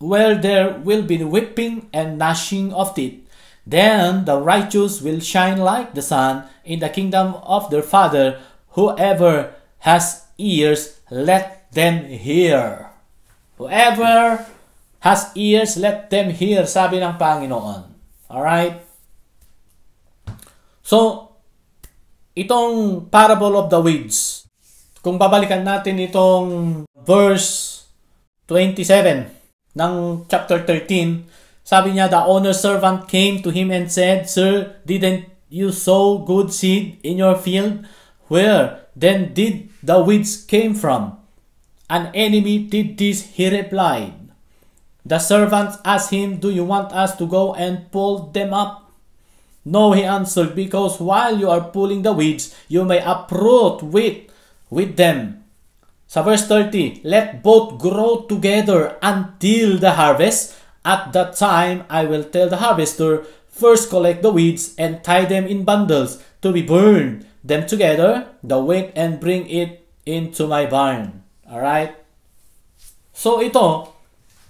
where there will be weeping and gnashing of teeth. Then the righteous will shine like the sun in the kingdom of their Father. Whoever has ears, let them hear. Whoever has ears, let them hear, sabi ng Panginoon. Alright? So, itong parable of the weeds, kung babalikan natin itong verse 27 ng chapter 13, sabi niya, the owner's servant came to him and said, Sir, didn't you sow good seed in your field? Where then did the weeds came from? An enemy did this, he replied. The servants asked him, do you want us to go and pull them up? No, he answered, because while you are pulling the weeds, you may uproot wheat with them. Sa verse 30, let both grow together until the harvest. At that time, I will tell the harvester, first collect the weeds and tie them in bundles to be burned, them together, the wheat, and bring it into my barn. Alright? So ito,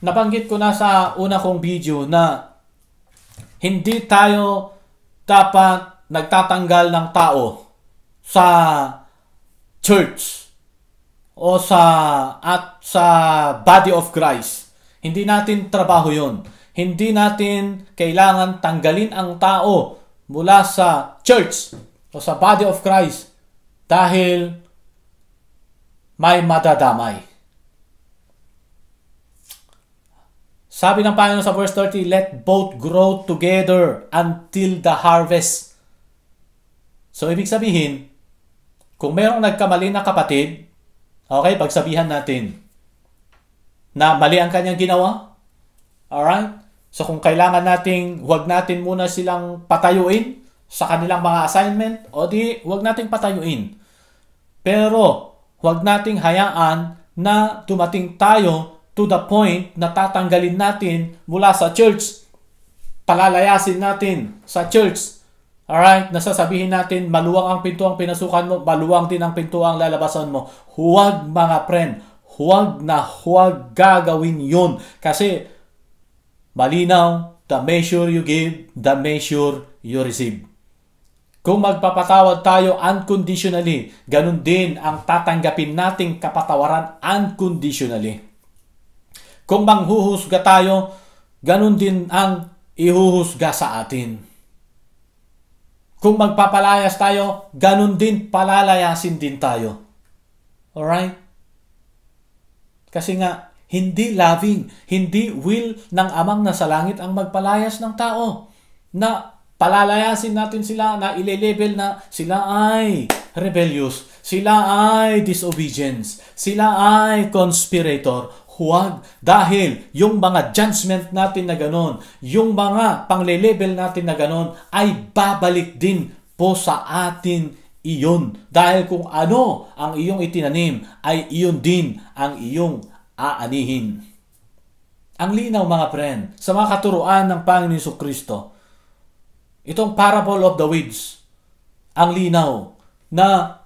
nabanggit ko na sa una kong video na hindi tayo dapat nagtatanggal ng tao sa church o sa body of Christ. Hindi natin trabaho yun. Hindi natin kailangan tanggalin ang tao mula sa church o sa body of Christ dahil may madadamay. Sabi ng Panginoon sa verse 30, let both grow together until the harvest. So, ibig sabihin, kung mayroong nagkamali na kapatid, okay, pagsabihan natin na mali ang kanyang ginawa. Alright? So, kung kailangan nating, huwag natin muna silang patayuin sa kanilang mga assignment, o di, huwag nating patayuin. Pero, huwag nating hayaan na dumating tayo to the point na tatanggalin natin mula sa church. Palalayasin natin sa church. Alright? Nasasabihin natin, maluwang ang pinto ang pinasukan mo, maluwang din ang pinto ang lalabasan mo. Huwag mga friend. Huwag na huwag gagawin yun. Kasi, malinaw, the measure you give, the measure you receive. Kung magpapatawad tayo unconditionally, ganun din ang tatanggapin nating kapatawaran unconditionally. Kung manghuhusga tayo, ganun din ang ihuhusga sa atin. Kung magpapalayas tayo, ganun din palalayasin din tayo. Alright? Kasi nga, hindi loving, hindi will ng amang nasa langit ang magpalayas ng tao. Na palalayasin natin sila, na ile-label na sila ay rebellious, sila ay disobedience, sila ay conspirator. Huwag. Dahil yung mga judgment natin na ganon, yung mga pangle-label natin na ganon, ay babalik din po sa atin iyon. Dahil kung ano ang iyong itinanim, ay iyon din ang iyong aanihin. Ang linaw mga friend, sa mga katuruan ng Panginoon Jesucristo, itong parable of the weeds, ang linaw na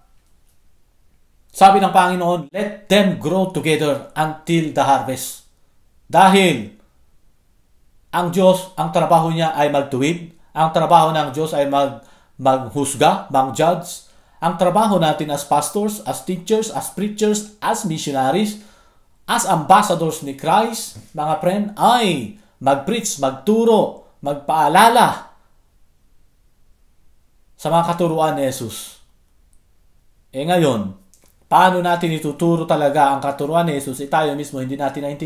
sabi ng Panginoon, let them grow together until the harvest. Dahil ang Diyos, ang trabaho niya ay magtuwid. Ang trabaho ng Diyos ay maghusga, mag-judge. Ang trabaho natin as pastors, as teachers, as preachers, as missionaries, as ambassadors ni Christ, mga friend, ay mag-preach, magturo, magpaalala sa mga katuruan ni Jesus. Ngayon, paano natin ituturo talaga ang katuruan ni Jesus? Tayo mismo hindi natin naintindihan.